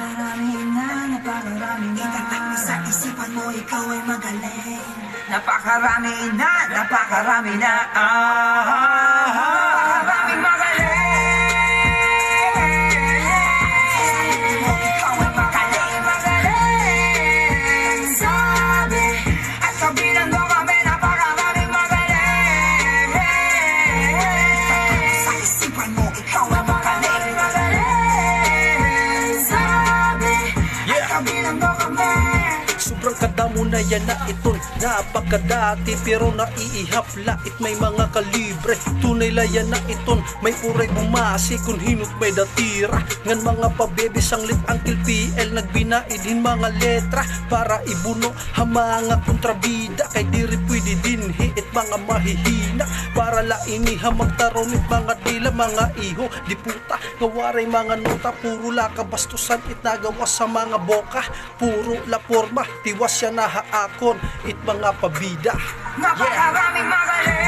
napakarami na. Itatak mo sa isipan mo, ikaw ay magaling. Napakarami na, napakarami na. Napakaraming magaling. Ikaw ay magaling, magaling. Sabi, at kabilang mo kami, napakaraming magaling. Sa isipan mo, ikaw ay magaling. Magaling. Sabi, at kabilang mo kami. Sobrang kadamo na yan na iton. Napakadati pero naiihapla it may mga kalibre. Tunay layan na iton. May uray bumasi kung hinot may datira. Ngan mga pabebe sanglit ang PL. Nagbinaidin mga letra para ibuno ha mga kontrabida. Kay diri pwede dinhi it mga mahihina. Para laini ha magtaron it mga dila mga iho. Di puta ngawaray mga nota. Puro lakabastusan it nagawas sa mga boka. Puro la forma tiwas siya na haakon it mga pabida. Napakaraming magaling.